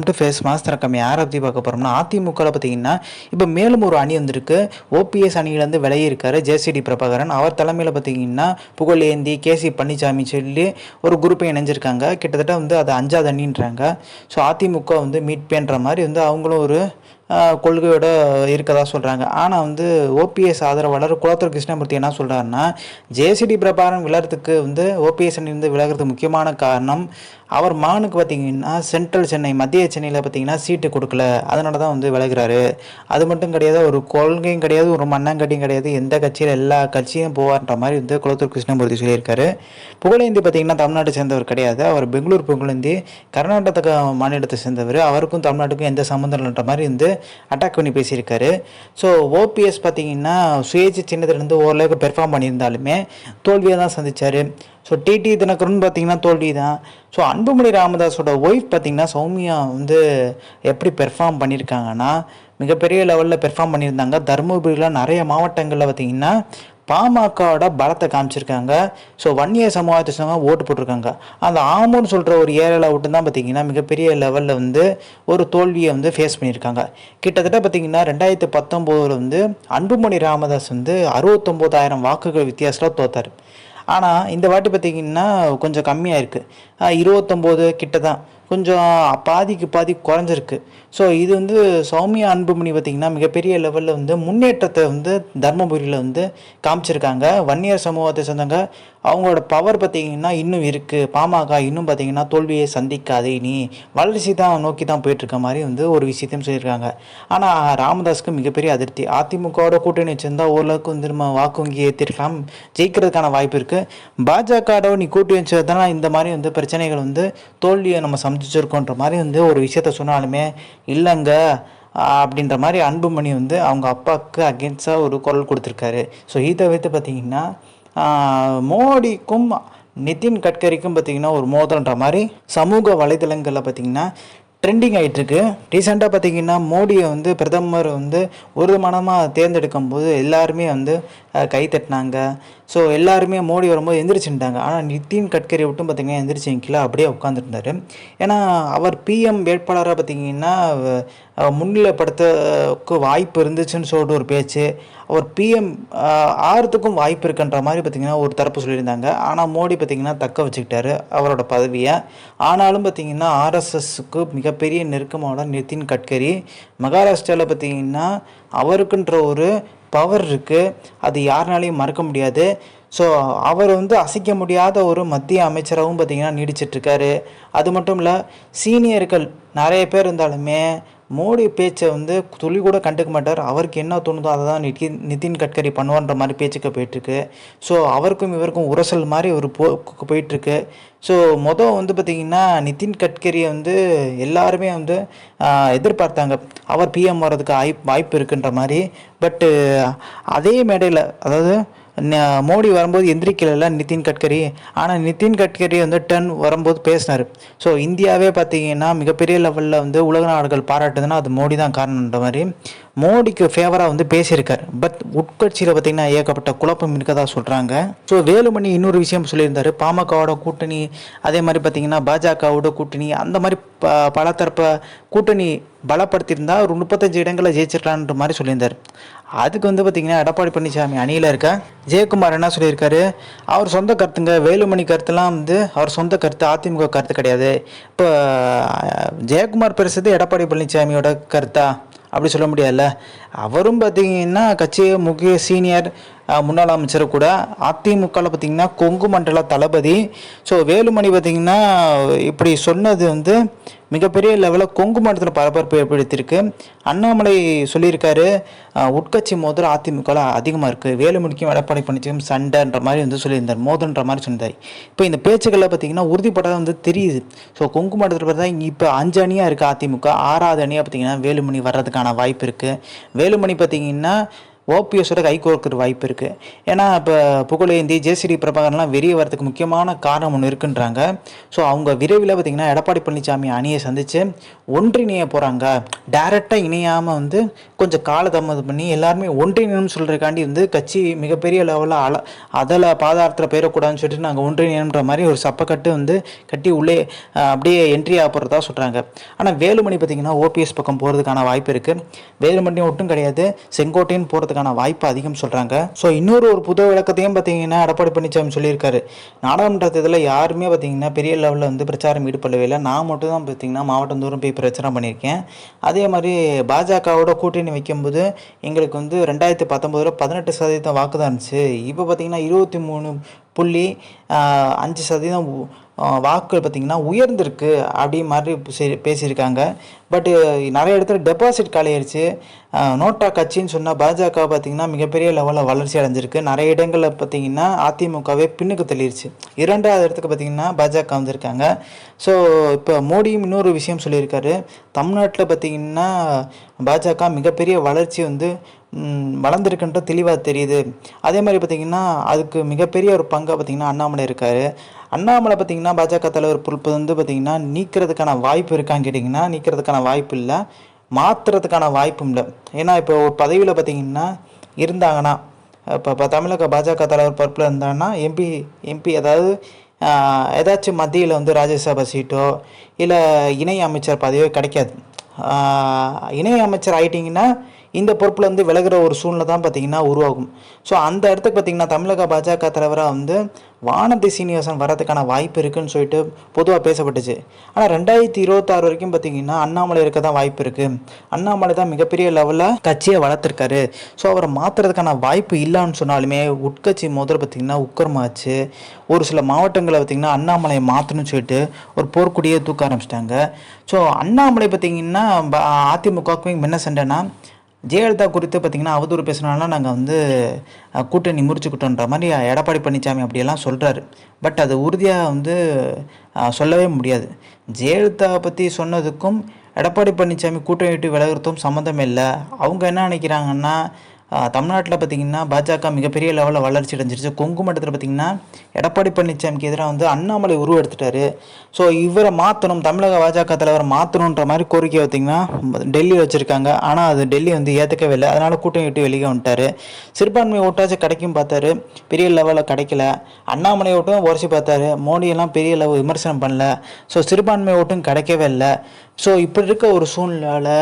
Face master கம்மி யாரை பற்றி பார்க்க போகிறோம்னா அதிமுகவில் பார்த்தீங்கன்னா இப்போ மேலும் ஒரு அணி வந்திருக்கு. ஓபிஎஸ் அணியிலேருந்து விலகியிருக்காரு ஜேசிடி பிரபாகரன். அவர் தலைமையில் பார்த்தீங்கன்னா புகழேந்தி கேசி பழனிசாமி சொல்லி ஒரு குரூப்பை இணைஞ்சிருக்காங்க. கிட்டத்தட்ட அது 5வது அணின்றாங்க. ஸோ அதிமுக மீட் பண்ணுற மாதிரி அவங்களும் ஒரு கொள்கையோட இருக்கதா சொல்கிறாங்க. ஆனால் ஓபிஎஸ் ஆதரவாளர் குளத்தூர் கிருஷ்ணமூர்த்தி என்ன சொல்கிறாருன்னா, ஜேசிடி பிரபாகரன் விலகிறதுக்கு ஓபிஎஸ் அணியிலிருந்து விலகிறதுக்கு முக்கியமான காரணம் அவர் மகனுக்கு பார்த்தீங்கன்னா சென்ட்ரல் சென்னை மத்திய சென்னையில் பார்த்தீங்கன்னா சீட்டு கொடுக்கல, அதனால தான் விலகிறாரு. அது மட்டும் கிடையாது, ஒரு கொள்கையும் கிடையாது, ஒரு மண்ணாங்கட்டியும் கிடையாது, எந்த கட்சியில் எல்லா கட்சியும் போவார்ன்ற மாதிரி குளத்தூர் கிருஷ்ணமூர்த்தி சொல்லியிருக்காரு. புகழேந்தி பார்த்தீங்கன்னா தமிழ்நாட்டை சேர்ந்தவர் கிடையாது, அவர் பெங்களூர் புகழேந்தி கர்நாடக மாநிலத்தை சேர்ந்தவர். அவருக்கும் தமிழ்நாட்டுக்கும் எந்த சம்மந்தம் இல்லைன்ற மாதிரி அட்டாக் பண்ணி பேசியிருக்காரு. ஸோ ஓபிஎஸ் பார்த்தீங்கன்னா சுயேட்சை சின்னத்திலேருந்து ஓரளவுக்கு பெர்ஃபார்ம் பண்ணியிருந்தாலுமே தோல்வியாக தான் சந்தித்தார். ஸோ டிடி தினகரன் பார்த்தீங்கன்னா தோல்வி தான். ஸோ அன்புமணி ராமதாஸோட ஒய்ஃப் பார்த்தீங்கன்னா சௌமியா எப்படி பெர்ஃபார்ம் பண்ணியிருக்காங்கன்னா மிகப்பெரிய லெவலில் பெர்ஃபார்ம் பண்ணியிருந்தாங்க. தருமபுரியில் நிறைய மாவட்டங்களில் பார்த்தீங்கன்னா பாமகவோட பலத்தை காமிச்சிருக்காங்க. ஸோ வன்னிய சமூகத்தை சேர்ந்தவங்க ஓட்டு போட்டிருக்காங்க. அந்த ஆமூர்னு சொல்கிற ஒரு ஏரியாவில் விட்டு தான் பார்த்தீங்கன்னா மிகப்பெரிய லெவலில் ஒரு தோல்வியை ஃபேஸ் பண்ணியிருக்காங்க. கிட்டத்தட்ட பார்த்தீங்கன்னா 2019 அன்புமணி ராமதாஸ் 69,000 வாக்குகள் வித்தியாசத்தில் தோத்தார். ஆனால் இந்த வாட்டி பார்த்திங்கன்னா கொஞ்சம் கம்மியாக இருக்குது, 29 கிட்ட தான், கொஞ்சம் பாதிக்கு பாதி குறைஞ்சிருக்கு. ஸோ இது சௌமியா அன்புமணி பார்த்திங்கன்னா மிகப்பெரிய லெவலில் முன்னேற்றத்தை தர்மபுரியில் காமிச்சிருக்காங்க. வன்னியர் சமூகத்தை சேர்ந்தவங்க அவங்களோட பவர் பார்த்திங்கன்னா இன்னும் இருக்குது. பாமக இன்னும் பார்த்திங்கன்னா தோல்வியை சந்திக்காது, நீ வளர்ச்சி தான் நோக்கி தான் போயிட்டுருக்க மாதிரி ஒரு விஷயத்தையும் சொல்லியிருக்காங்க. ஆனால் ராமதாஸுக்கு மிகப்பெரிய அதிருப்தி. அதிமுகவோட கூட்டணி வச்சுருந்தா ஓரளவுக்கு நம்ம வாக்கு வங்கி ஏற்றிருக்கலாம், ஜெயிக்கிறதுக்கான வாய்ப்பு இருக்குது. பாஜகவோட நீ கூட்டணி வச்சதுனா இந்த மாதிரி பிரச்சனைகள் தோல்வியை நம்ம சந்திச்சிருக்கோன்ற மாதிரி ஒரு விஷயத்த சொன்னாலுமே இல்லைங்க அப்படின்ற மாதிரி அன்புமணி அவங்க அப்பாவுக்கு அகேன்ஸ்டாக ஒரு குரல் கொடுத்துருக்காரு. ஸோ இதை வைத்து பார்த்திங்கன்னா மோடிக்கும் நிதின் கட்கரிக்கும் பார்த்திங்கன்னா ஒரு மோதல்ன்ற மாதிரி சமூக வலைதளங்களில் பார்த்திங்கன்னா ட்ரெண்டிங் ஆகிட்டுருக்கு. ரீசெண்டாக பார்த்திங்கன்னா மோடியை பிரதமர் ஒரு மனமாக தேர்ந்தெடுக்கும் போது எல்லாருமே கை தட்டினாங்க. ஸோ எல்லாருமே மோடி வரும்போது எந்திரிச்சுட்டாங்க. ஆனால் நிதின் கட்கரி விட்டும் பார்த்திங்கன்னா எந்திரிச்சு கீழே அப்படியே உட்காந்துருந்தார். ஏன்னா அவர் பிஎம் வேட்பாளராக பார்த்திங்கன்னா முன்னிலைப்படுத்தக்கு வாய்ப்பு இருந்துச்சுன்னு சொல்லிட்டு ஒரு பேச்சு, அவர் பிஎம் ஆகிறதுக்கும் வாய்ப்பு இருக்குன்ற மாதிரி பார்த்திங்கன்னா ஒரு தரப்பு சொல்லியிருந்தாங்க. ஆனால் மோடி பார்த்திங்கன்னா தக்க வச்சுக்கிட்டாரு அவரோட பதவியை. ஆனாலும் பார்த்திங்கன்னா ஆர்எஸ்எஸ்க்கு மிகப்பெரிய நெருக்கமான நிதின் கட்கரி மகாராஷ்டிராவில் பார்த்திங்கன்னா அவருக்குன்ற ஒரு பவர் இருக்குது, அது யாருனாலையும் மறக்க முடியாது. ஸோ அவர் அசைக்க முடியாத ஒரு மத்திய அமைச்சராகவும் பார்த்திங்கன்னா நீடிச்சிட்ருக்காரு. அது மட்டும் இல்லை, சீனியர்கள் நிறைய பேர் இருந்தாலுமே மோடி பேச்சை துளி கூட கண்டுக்க மாட்டார். அவருக்கு என்ன தோணுதோ அதை தான் நிதின் கட்கரி பண்ணுவான்ற மாதிரி பேச்சுக்க போயிட்டுருக்கு. ஸோ அவருக்கும் இவருக்கும் உரசல் மாதிரி ஒரு போயிட்டுருக்கு. ஸோ பார்த்திங்கன்னா நிதின் கட்கரியை எல்லாருமே எதிர்பார்த்தாங்க, அவர் பிஎம் வர்றதுக்கு வாய்ப்பு இருக்குன்ற மாதிரி. பட்டு அதே மேடையில், அதாவது மோடி வரும்போது எந்திரிக்கல நிதின் கட்கரி, ஆனால் நிதின் கட்கரி டர்ன் வரும்போது பேசினார். ஸோ இந்தியாவே பார்த்திங்கன்னா மிகப்பெரிய லெவலில் உலக நாடுகள் பாராட்டுதுன்னா அது மோடி தான் காரணன்ற மாதிரி மோடிக்கு ஃபேவராக பேசியிருக்கார். பட் உட்கட்சியில் பார்த்திங்கன்னா ஏகப்பட்ட குழப்பம் இருக்கதா சொல்கிறாங்க. ஸோ வேலுமணி இன்னொரு விஷயம் சொல்லியிருந்தார், பாமகவோட கூட்டணி, அதே மாதிரி பார்த்திங்கன்னா பாஜகவோட கூட்டணி, அந்த மாதிரி பல தரப்ப கூட்டணி பலப்படுத்தியிருந்தா ஒரு 35 இடங்களை ஜெயிச்சிருக்கலான்ற மாதிரி சொல்லியிருந்தார். அதுக்கு பார்த்திங்கன்னா எடப்பாடி பழனிசாமி அணியில் இருக்க ஜெயக்குமார் என்ன சொல்லியிருக்காரு, அவர் சொந்த கருத்துங்க, வேலுமணி கருத்துலாம் அவர் சொந்த கருத்து, அதிமுக கருத்து கிடையாது. இப்போ ஜெயக்குமார் பேசுறது எடப்பாடி பழனிசாமியோட கருத்தா அப்படி சொல்ல முடியாதுல்ல. அவரும் பார்த்திங்கன்னா கட்சியை முக்கிய சீனியர் முன்னாள் அமைச்சர் கூட, அதிமுகவில் பார்த்திங்கன்னா கொங்கு மண்டல தளபதி. ஸோ வேலுமணி பார்த்திங்கன்னா இப்படி சொன்னது மிகப்பெரிய லெவலில் கொங்கு மண்டலத்தில் பரபரப்பு ஏற்படுத்தியிருக்கு. அண்ணாமலை சொல்லியிருக்காரு, உட்கட்சி மோதல் அதிமுகவில் அதிகமாக இருக்குது, வேலுமணிக்கும் எடப்பாடி பழனிசாமிக்கும் சண்டைன்ற மாதிரி சொல்லியிருந்தார், மோதல்ன்ற மாதிரி சொன்னார். இப்போ இந்த பேச்சுக்களில் பார்த்திங்கன்னா உறுதிப்பட்டதாக தெரியுது. ஸோ கொங்கு மண்டலத்தில் பார்த்தா இப்போ 5 அணியாக இருக்குது அதிமுக, 6வது அணியாக பார்த்திங்கன்னா வேலுமணி வர்றதுக்கான வாய்ப்பு இருக்குது. வேலுமணி பார்த்திங்கன்னா ஓபிஎஸோட கை கோர்க்கிற வாய்ப்பு இருக்குது. ஏன்னா இப்போ புகழேந்தி ஜேசிடி பிரபாகரன்லாம் வெளியே வரதுக்கு முக்கியமான காரணம் ஒன்று இருக்குன்றாங்க. ஸோ அவங்க விரைவில் பார்த்திங்கன்னா எடப்பாடி பழனிசாமி அணியை சந்தித்து ஒன்றிணைய போகிறாங்க. டைரெக்டாக இணையாமல் வந்து கொஞ்சம் காலதாமதம் பண்ணி எல்லாருமே ஒன்றிணையணும்னு சொல்கிறதுக்காண்டி வந்து கட்சி மிகப்பெரிய லெவலில் அதில் பாதாரத்தில் போயிடக்கூடாதுன்னு சொல்லிட்டு நாங்கள் ஒன்றிணையன்ற மாதிரி ஒரு சப்பக்கட்டு வந்து கட்டி உள்ளே அப்படியே என்ட்ரி ஆக போகிறதா சொல்கிறாங்க. ஆனால் வேலுமணி பார்த்திங்கன்னா ஓபிஎஸ் பக்கம் போகிறதுக்கான வாய்ப்பு இருக்குது. வேலுமணி ஒட்டும் கிடையாது, செங்கோட்டையன் போகிறதுக்கான வாய்ப்பு அதிகம் சொல்கிறாங்க. ஸோ இன்னொரு புது விளக்கத்தையும் பார்த்திங்கன்னா எடப்பாடி பழனிசாமி சொல்லியிருக்காரு. நாடாளுமன்ற தேர்தலில் யாருமே பார்த்திங்கன்னா பெரிய லெவலில் வந்து பிரச்சாரம் ஈடுபடவே இல்லை. நான் மட்டும் தான் பார்த்திங்கன்னா மாவட்டம் தூரம் போய் பிரச்சாரம் பண்ணியிருக்கேன். அதே மாதிரி பாஜகவோட கூட்டணி வைக்கும்போது எங்களுக்கு வந்து 2019 18% வாக்கு தான் இருந்துச்சு. இப்போ பார்த்திங்கன்னா 23.5% வாக்குகள் பார்த்திங்கன்னா உயர்ந்திருக்கு அப்படி மாதிரி பேசியிருக்காங்க. பட்டு நிறைய இடத்துல டெபாசிட் காலியாயிருச்சு. நோட்டா கட்சின்னு சொன்னால் பாஜக பார்த்திங்கன்னா மிகப்பெரிய லெவலில் வளர்ச்சி அடைஞ்சிருக்கு. நிறைய இடங்களில் பார்த்திங்கன்னா அதிமுகவே பின்னுக்கு தள்ளிடுச்சு. 2வது இடத்துக்கு பார்த்திங்கன்னா பாஜக வந்திருக்காங்க. ஸோ இப்போ மோடியும் இன்னொரு விஷயம் சொல்லியிருக்காரு. தமிழ்நாட்டில் பார்த்திங்கன்னா பாஜக மிகப்பெரிய வளர்ச்சி வந்து வளர்ந்துருக்குன்ற தெளிவாக தெரியுது. அதே மாதிரி பார்த்திங்கன்னா அதுக்கு மிகப்பெரிய ஒரு பங்காக பார்த்திங்கன்னா அண்ணாமலை இருக்கார். அண்ணாமலை பார்த்திங்கன்னா பாஜக தலைவர் பொறுப்பு வந்து பார்த்திங்கன்னா நீக்கிறதுக்கான வாய்ப்பு இருக்கான்னு கேட்டிங்கன்னா நீக்கிறதுக்கான வாய்ப்பு இல்லை, மாற்றுறதுக்கான வாய்ப்பும் இல்லை. ஏன்னா இப்போ ஒரு பதவியில் பார்த்திங்கன்னா இருந்தாங்கன்னா இப்போ தமிழக பாஜக தலைவர் பொறுப்பில் இருந்தாங்கன்னா எம்பி அதாவது ஏதாச்சும் மத்தியில் வந்து ராஜ்யசபா சீட்டோ இல்லை இணை அமைச்சர் பதவியோ கிடைக்காது. இணை அமைச்சர் ஆகிட்டிங்கன்னா இந்த பொறுப்பில் வந்து விலகிற ஒரு சூழ்நிலை தான் பார்த்திங்கன்னா உருவாகும். ஸோ அந்த இடத்துக்கு பார்த்திங்கன்னா தமிழக பாஜக தலைவராக வந்து வானதி சீனிவாசன் வரதுக்கான வாய்ப்பு இருக்குதுன்னு சொல்லிட்டு பொதுவாக பேசப்பட்டுச்சு. ஆனால் 2026 வரைக்கும் பார்த்திங்கன்னா அண்ணாமலை இருக்க தான் வாய்ப்பு இருக்குது. அண்ணாமலை தான் மிகப்பெரிய லெவலில் கட்சியை வளர்த்துருக்காரு. ஸோ அவரை மாற்றுறதுக்கான வாய்ப்பு இல்லைன்னு சொன்னாலுமே உட்கட்சி முதல்ல பார்த்திங்கன்னா உக்கரமாச்சு. ஒரு சில மாவட்டங்களை பார்த்திங்கன்னா அண்ணாமலையை மாற்றணும்னு சொல்லிட்டு ஒரு போர்க்குடியே தூக்க ஆரம்பிச்சிட்டாங்க. ஸோ அண்ணாமலை பார்த்திங்கன்னா அதிமுகவுக்கும் என்ன சண்டைனா ஜெயலலிதா குறித்து பார்த்திங்கன்னா அவதூறு பேசுனால நாங்கள் வந்து கூட்டணி முறிச்சுக்கிட்டோன்ற மாதிரி எடப்பாடி பழனிசாமி அப்படியெல்லாம் சொல்கிறாரு. பட் அது உறுதியாக வந்து சொல்லவே முடியாது. ஜெயலலிதாவை பற்றி சொன்னதுக்கும் எடப்பாடி பழனிசாமி கூட்டணி விட்டு விலகிறதும் சம்மந்தமே இல்லை. அவங்க என்ன நினைக்கிறாங்கன்னா தமிழ்நாட்டில் பார்த்திங்கன்னா பாஜக மிகப்பெரிய லெவலில் வளர்ச்சி அடைஞ்சிருச்சு. கொங்கு மண்டலத்தில் பார்த்திங்கன்னா எடப்பாடி பழனிசாமிக்கு எதிராக வந்து அண்ணாமலை உருவெடுத்துட்டாரு. ஸோ இவரை மாற்றணும், தமிழக பாஜக தலைவரை மாற்றணுன்ற மாதிரி கோரிக்கை பார்த்திங்கன்னா டெல்லியில் வச்சுருக்காங்க. ஆனால் அது டெல்லி வந்து ஏற்றுக்கவே இல்லை. அதனால் கூட்டணி விட்டு வெளியே வந்துட்டார். சிறுபான்மை ஓட்டாச்சும் கிடைக்கும் பார்த்தாரு, பெரிய லெவலில் கிடைக்கல. அண்ணாமலை ஓட்டும் உரைச்சி பார்த்தாரு, மோடியெல்லாம் பெரிய லெவல் விமர்சனம் பண்ணல. ஸோ சிறுபான்மை ஓட்டும் கிடைக்கவே இல்லை. ஸோ இப்படி இருக்க ஒரு சூழ்நிலையில்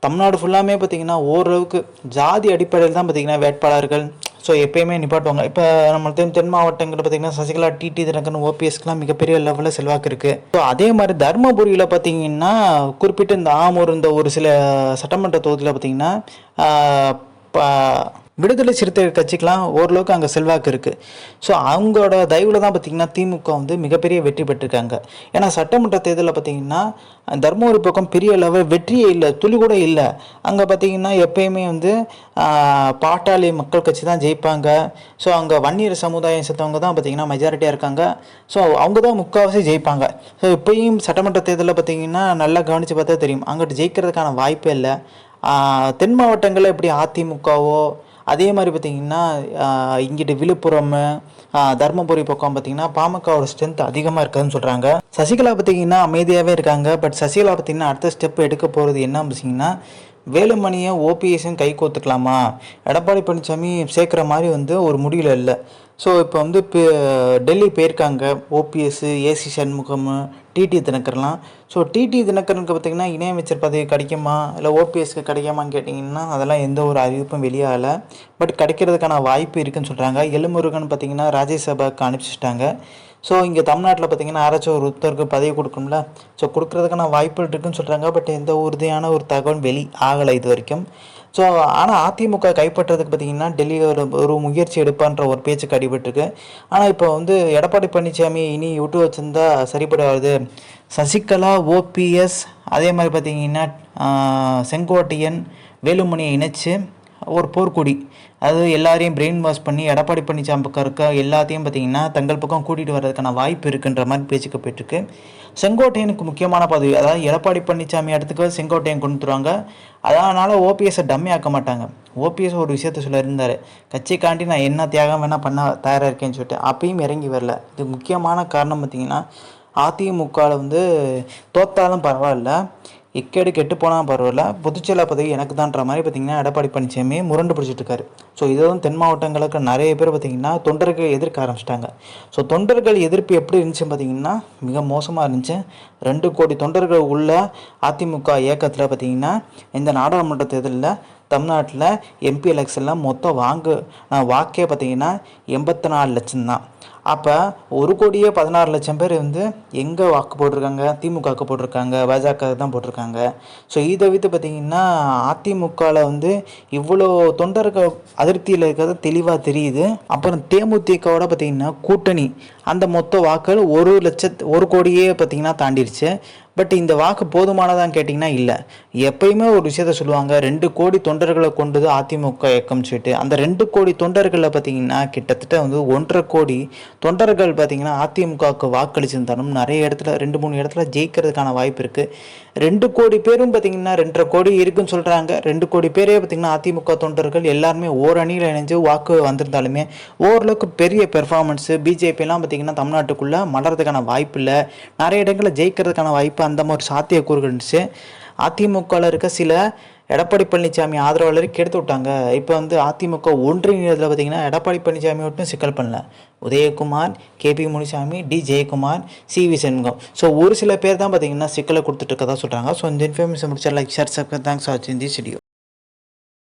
தமிழ்நாடு ஃபுல்லாமே பார்த்திங்கன்னா ஓரளவுக்கு ஜாதி அடிப்படையில் தான் பார்த்திங்கன்னா வேட்பாளர்கள் ஸோ எப்பயுமே நிப்பாட்டுவாங்க. இப்போ நம்ம தென் மாவட்டங்களில் பார்த்திங்கன்னா சசிகலா, டிடி தினகரன், ஓபிஎஸ்க்குலாம் மிகப்பெரிய லெவலில் செல்வாக்கு இருக்குது. ஸோ அதே மாதிரி தருமபுரியில் பார்த்திங்கன்னா குறிப்பிட்டு இந்த ஆமூர் இந்த ஒரு சில சட்டமன்ற தொகுதியில் பார்த்திங்கன்னா விடுதலை சிறுத்தைகள் கட்சிக்கெலாம் ஓரளவுக்கு அங்கே செல்வாக்கு இருக்குது. ஸோ அவங்களோட தயவில் தான் பார்த்திங்கன்னா திமுக வந்து மிகப்பெரிய வெற்றி பெற்றிருக்காங்க. ஏன்னா சட்டமன்ற தேர்தலில் பார்த்திங்கன்னா தர்மபுரி பக்கம் பெரிய லெவல் வெற்றியே இல்லை, துளி கூட இல்லை. அங்கே பார்த்திங்கன்னா எப்பயுமே வந்து பாட்டாளி மக்கள் கட்சி தான் ஜெயிப்பாங்க. ஸோ அங்கே வன்னியர் சமுதாயம் சேர்த்தவங்க தான் பார்த்திங்கன்னா மெஜாரிட்டியாக இருக்காங்க. ஸோ அவங்க தான் முக்கால்வாசி ஜெயிப்பாங்க. ஸோ இப்போயும் சட்டமன்ற தேர்தலில் பார்த்திங்கன்னா நல்லா கவனித்து பார்த்தா தெரியும், அங்கிட்டு ஜெயிக்கிறதுக்கான வாய்ப்பே இல்லை. தென் மாவட்டங்களில் எப்படி அதிமுகவோ அதே மாதிரி பார்த்திங்கன்னா இங்கிட்டு விழுப்புரம், தருமபுரி பக்கம் பார்த்திங்கன்னா பாமகவோட ஸ்ட்ரென்த் அதிகமாக இருக்குதுன்னு சொல்கிறாங்க. சசிகலா பார்த்திங்கன்னா அமைதியாகவே இருக்காங்க. பட் சசிகலா பார்த்திங்கன்னா அடுத்த ஸ்டெப் எடுக்க போகிறது என்ன பார்த்திங்கன்னா வேலுமணியை ஓபிஎஸும் கை கோத்துக்கலாமா, எடப்பாடி பழனிசாமி சேர்க்குற மாதிரி வந்து ஒரு முடிவில் இல்லை. ஸோ இப்போ வந்து டெல்லி போயிருக்காங்க ஓபிஎஸ், ஏசி சண்முகம், டிடி தினகரன்லாம். ஸோ டிடி தினகரனுக்கு பார்த்திங்கன்னா இணையமைச்சர் பதவி கிடைக்குமா இல்லை ஓபிஎஸ்க்கு கிடைக்குமான்னு கேட்டிங்கன்னா அதெல்லாம் எந்த ஒரு அறிவிப்பும் வெளியாகலை. பட் கிடைக்கிறதுக்கான வாய்ப்பு இருக்குதுன்னு சொல்கிறாங்க. எல்முருகன் பார்த்திங்கன்னா ராஜ்யசபாவுக்கு அனுப்பிச்சிட்டாங்க. ஸோ இங்கே தமிழ்நாட்டில் பார்த்திங்கன்னா யாராச்சும் ஒருத்தருக்கு பதவி கொடுக்கணும்ல, ஸோ கொடுக்குறதுக்கான வாய்ப்புகள் இருக்குதுன்னு சொல்கிறாங்க. பட் எந்த உறுதியான ஒரு தகவல் வெளி ஆகலை இது வரைக்கும். ஸோ ஆனால் அதிமுக கைப்பற்றதுக்கு பார்த்திங்கன்னா டெல்லி ஒரு முயற்சி எடுப்பான்ற ஒரு பேச்சுக்கு அடிபட்டிருக்கு. ஆனால் இப்போ வந்து எடப்பாடி பழனிசாமி இனி விட்டு வச்சுருந்தா சரிப்படாது. சசிகலா, ஓபிஎஸ் அதே மாதிரி பார்த்திங்கன்னா செங்கோட்டையன், வேலுமணியை இணைச்சு ஒரு போர்க்கொடி. அதாவது எல்லாரையும் பிரெயின் வாஷ் பண்ணி எடப்பாடி பழனிசாமி பக்கம் இருக்க எல்லாத்தையும் பார்த்தீங்கன்னா தங்கள் பக்கம் கூட்டிகிட்டு வர்றதுக்கான வாய்ப்பு இருக்குன்ற மாதிரி பேச்சுக்கு போயிட்டுருக்கு. செங்கோட்டையனுக்கு முக்கியமான பதவி, அதாவது எடப்பாடி பழனிசாமி இடத்துக்கு செங்கோட்டையன் கொண்டு வருவாங்க. அதனால் ஓபிஎஸ்ஸை டம்மி ஆக்க மாட்டாங்க. ஓபிஎஸ் ஒரு விஷயத்த சொல்லியிருந்தார், கட்சிக்காண்டி நான் என்ன தியாகம் வேணால் பண்ண தயாராக இருக்கேன்னு சொல்லிட்டு. அப்பயும் இறங்கி வரல. இது முக்கியமான காரணம் பார்த்திங்கன்னா, அதிமுகவில் வந்து தோத்தாலும் பரவாயில்ல, எக்கேடு கெட்டு போனால் பரவாயில்ல, பொதுச்செயலாளர் பதவி எனக்கு தான்ற மாதிரி பார்த்திங்கன்னா எடப்பாடி பழனிசாமி முரண்டு பிடிச்சிட்டு இருக்காரு. ஸோ இதுவும் தென் மாவட்டங்களுக்கு நிறைய பேர் பார்த்திங்கன்னா தொண்டர்கள் எதிர்க்க ஆரம்பிச்சிட்டாங்க. ஸோ தொண்டர்கள் எதிர்ப்பு எப்படி இருந்துச்சுன்னு பார்த்திங்கன்னா மிக மோசமாக இருந்துச்சு. 2 கோடி தொண்டர்கள் உள்ள அதிமுக இயக்கத்தில் பார்த்திங்கன்னா இந்த நாடாளுமன்ற தேர்தலில் தமிழ்நாட்டில் எம்பி எலெக்ஷனில் மொத்தம் வாக்கே பார்த்திங்கன்னா 84 லட்சம் தான். அப்போ 1,16,00,000 பேர் வந்து எங்கே வாக்கு போட்டிருக்காங்க? திமுகவுக்கு போட்டிருக்காங்க, பாஜக தான் போட்டிருக்காங்க. ஸோ இதை வைத்து பார்த்திங்கன்னா அதிமுகவில் வந்து இவ்வளோ தொண்டர்கள் அதிருப்தியில் இருக்கிறது தெளிவாக தெரியுது. அப்புறம் தேமுதிகவோட பார்த்திங்கன்னா கூட்டணி அந்த மொத்த வாக்குகள் 1 கோடியே பார்த்திங்கன்னா தாண்டிடுச்சு. பட் இந்த வாக்கு போதுமானதான்னு கேட்டிங்கன்னா இல்லை. எப்பயுமே ஒரு விஷயத்த சொல்லுவாங்க, 2 கோடி தொண்டர்களை கொண்டது அதிமுக இயக்கம் சொல்லிட்டு. அந்த 2 கோடி தொண்டர்களில் பார்த்திங்கன்னா கிட்டத்தட்ட வந்து 1.5 கோடி தொண்டர்கள் பார்த்திங்கன்னா அதிமுகவுக்கு வாக்களிச்சிருந்தாலும் நிறைய இடத்துல 2-3 இடத்துல ஜெயிக்கிறதுக்கான வாய்ப்பு இருக்குது. 2 கோடி பேரும் பார்த்திங்கன்னா 2.5 கோடி இருக்குன்னு சொல்கிறாங்க. 2 கோடி பேரே பார்த்திங்கன்னா அதிமுக தொண்டர்கள் எல்லாருமே அணியில் இணைஞ்சு வாக்கு வந்திருந்தாலுமே ஓரளவுக்கு பெரிய பெர்ஃபார்மன்ஸு பிஜேபிலாம் பார்த்திங்கன்னா தமிழ்நாட்டுக்குள்ளே மலர்றதுக்கான வாய்ப்பு இல்லை. நிறைய இடங்களில் ஜெயிக்கிறதுக்கான வாய்ப்பு அந்த மாதிரி சாத்தியக்கூறுகள் இருந்துச்சு. அதிமுகவில் இருக்க சில எடப்பாடி பழனிசாமி ஆதரவாளரை கெடுத்து விட்டாங்க. இப்போ வந்து அதிமுக ஒன்றிணைந்ததில் பார்த்திங்கன்னா எடப்பாடி பழனிசாமி மட்டும் சிக்கல் பண்ணல, Udhayakumar, KP Munisamy, D Jayakumar, CV Shanmugam. So ஒரு சில பேர் தான் பார்த்திங்கன்னா சிக்கலை கொடுத்துட்டு இருக்கதா சொல்கிறாங்க. ஸோ இந்த இன்ஃபர்மேஷன் முடிச்சா like share subscribe. Thanks for வாட்சிங் திஸ் வீடியோ.